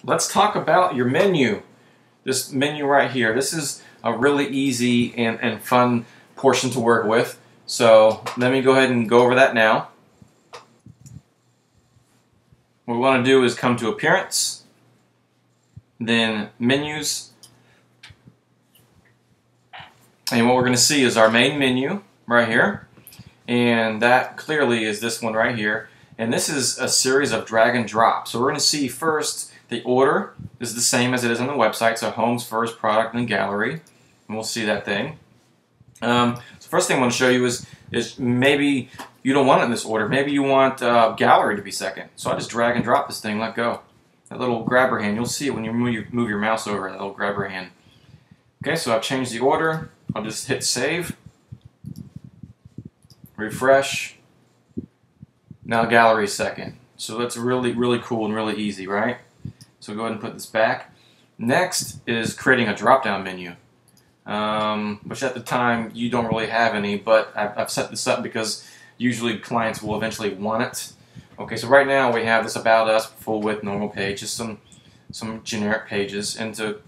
let's talk about your menu. This menu right here. This is a really easy and fun portion to work with. So let me go ahead and go over that now. What we want to do is come to Appearance, then Menus, and what we're going to see is our main menu right here, and that clearly is this one right here. And this is a series of drag and drop. So we're going to see first the order is the same as it is on the website. So Homes first, Product, and Gallery. And we'll see that thing. So first thing I want to show you is maybe you don't want it in this order. Maybe you want Gallery to be second. So I just drag and drop this thing, let go. That little grabber hand, you'll see it when you move your mouse over, that little grabber hand. Okay, so I've changed the order. I'll just hit save, refresh. Now Gallery second. So that's really cool and really easy, right? So go ahead and put this back. Next is creating a drop-down menu, which at the time you don't really have any, but I've set this up because usually clients will eventually want it. Okay, so right now we have this About Us, full width, normal page, just some generic pages, and to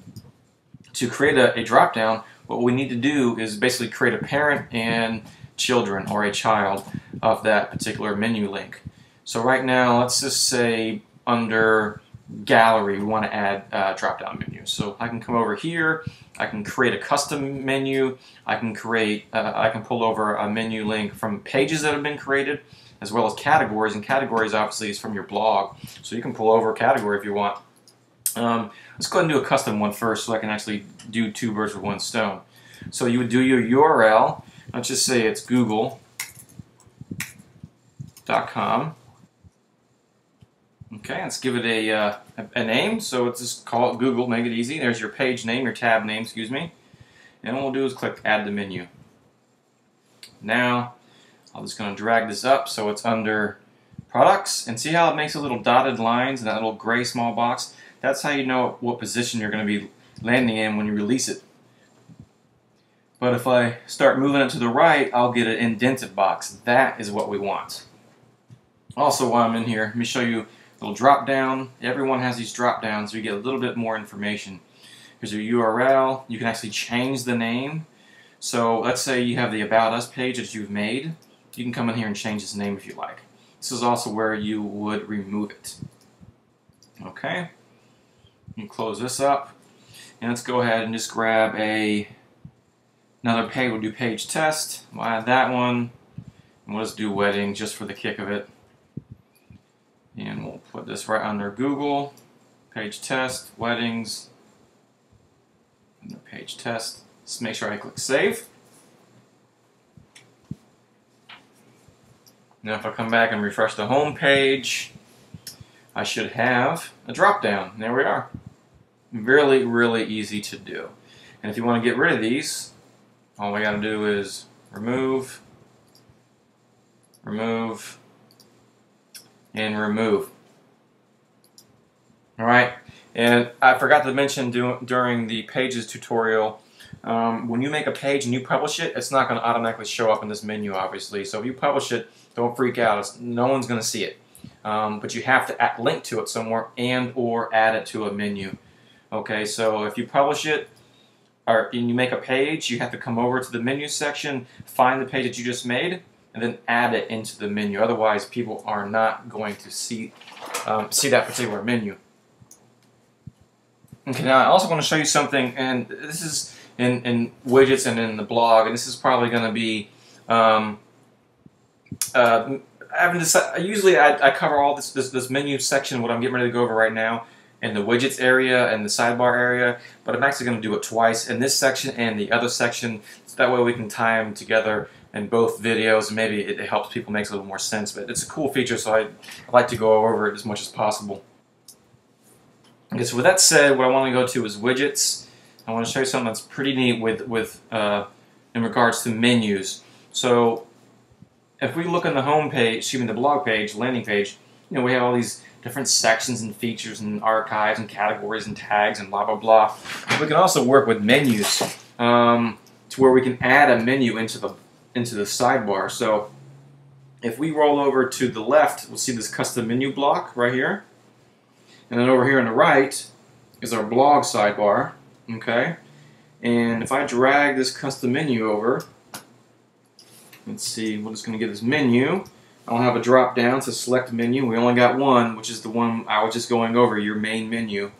create a drop-down, what we need to do is basically create a parent and children or a child of that particular menu link. So right now, let's just say under Gallery, we want to add drop-down menus. So I can come over here, I can create a custom menu, I can pull over a menu link from pages that have been created, as well as categories, and categories obviously is from your blog. So you can pull over a category if you want. Let's go ahead and do a custom one first so I can actually do two birds with one stone. So you would do your URL, let's just say it's google.com. Okay, let's give it a name, so let's just call it Google, make it easy. There's your page name, your tab name, excuse me. And what we'll do is click Add to Menu. Now, I'm just going to drag this up so it's under Products, and see how it makes a little dotted lines in that little gray small box? That's how you know what position you're going to be landing in when you release it. But if I start moving it to the right, I'll get an indented box. That is what we want. Also, while I'm in here, let me show you a little drop down. Everyone has these drop downs, so you get a little bit more information. Here's your URL. You can actually change the name. So let's say you have the About Us page that you've made. You can come in here and change its name if you like. This is also where you would remove it. Okay. You can close this up. And let's go ahead and just grab another page. We'll do page test. We'll add that one. And we'll just do wedding just for the kick of it. And we'll put this right under Google. Page test, weddings. Under page test. Just make sure I click save. Now if I come back and refresh the home page, I should have a drop down. There we are. Really easy to do. And if you want to get rid of these, all we got to do is remove, remove, and remove. Alright, and I forgot to mention during the Pages tutorial, when you make a page and you publish it, it's not going to automatically show up in this menu, obviously. So if you publish it, don't freak out. No one's going to see it. But you have to link to it somewhere and or add it to a menu. Okay, so if you publish it, or you make a page, you have to come over to the menu section, find the page that you just made, and then add it into the menu. Otherwise, people are not going to see that particular menu. Okay, now I also want to show you something, and this is in widgets and in the blog, and this is probably going to be usually I cover all this menu section, what I'm getting ready to go over right now, in the widgets area and the sidebar area, but I'm actually going to do it twice in this section and the other section, so that way we can tie them together in both videos, and maybe it helps people, makes a little more sense. But it's a cool feature, so I like to go over it as much as possible. Okay, so with that said, what I want to go to is widgets. I want to show you something that's pretty neat in regards to menus. So if we look on the home page, excuse me, the blog page, landing page, you know, we have all these different sections and features and archives and categories and tags and blah blah blah. We can also work with menus to where we can add a menu into the sidebar. So if we roll over to the left, we'll see this custom menu block right here. And then over here on the right is our blog sidebar. Okay, and if I drag this custom menu over, let's see, we're just going to get this menu. I'll have a drop down to select menu. We only got one, which is the one I was just going over, your main menu.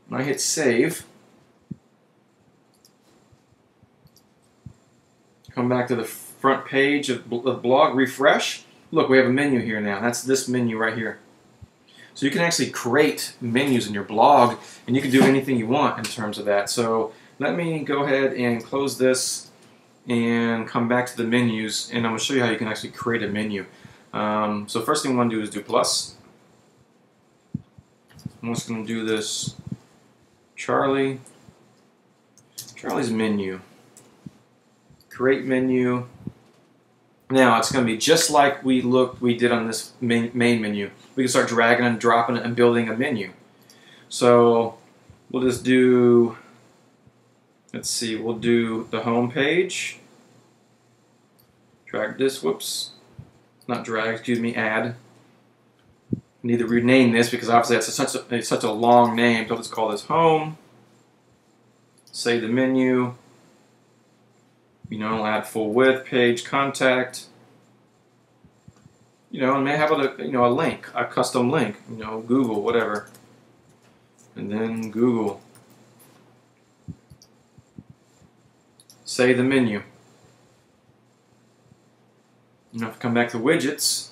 And I hit save. Come back to the front page of the blog, refresh. Look, we have a menu here now. That's this menu right here. So you can actually create menus in your blog, and you can do anything you want in terms of that. So let me go ahead and close this and come back to the menus, and I'm going to show you how you can actually create a menu. So first thing we want to do is do plus. I'm just going to do this Charlie's menu. Create menu. Now it's going to be just like we did on this main menu. We can start dragging and dropping it and building a menu. So we'll just do, let's see, we'll do the home page. Drag this, whoops, not drag, excuse me, add. I need to rename this because obviously it's such a long name. So let's call this home. Save the menu. You know, add full width, page, contact. You know, and may have a link, a custom link. You know, Google, whatever, and then Google. Save the menu. Now if I come back to widgets,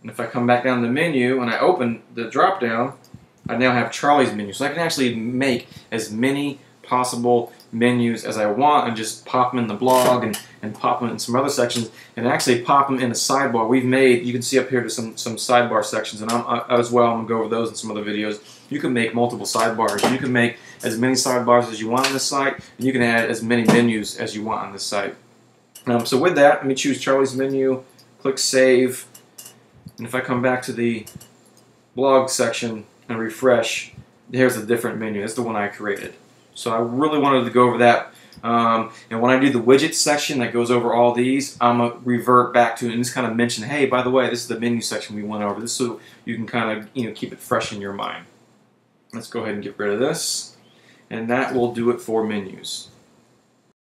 and if I come back down the menu and I open the drop down, I now have Charlie's menu. So I can actually make as many possible menus as I want and just pop them in the blog and pop them in some other sections and actually pop them in a sidebar. We've made, you can see up here, to some sidebar sections, and as well, I'm going to go over those in some other videos. You can make multiple sidebars. You can make as many sidebars as you want on this site, and you can add as many menus as you want on this site. So with that, let me choose Charlie's menu, click save, and if I come back to the blog section and refresh, here's a different menu. That's the one I created. So I really wanted to go over that. And when I do the widgets section that goes over all these, I'm going to revert back to it and just kind of mention, hey, by the way, this is the menu section we went over. This so you can kind of keep it fresh in your mind. Let's go ahead and get rid of this. And that will do it for menus.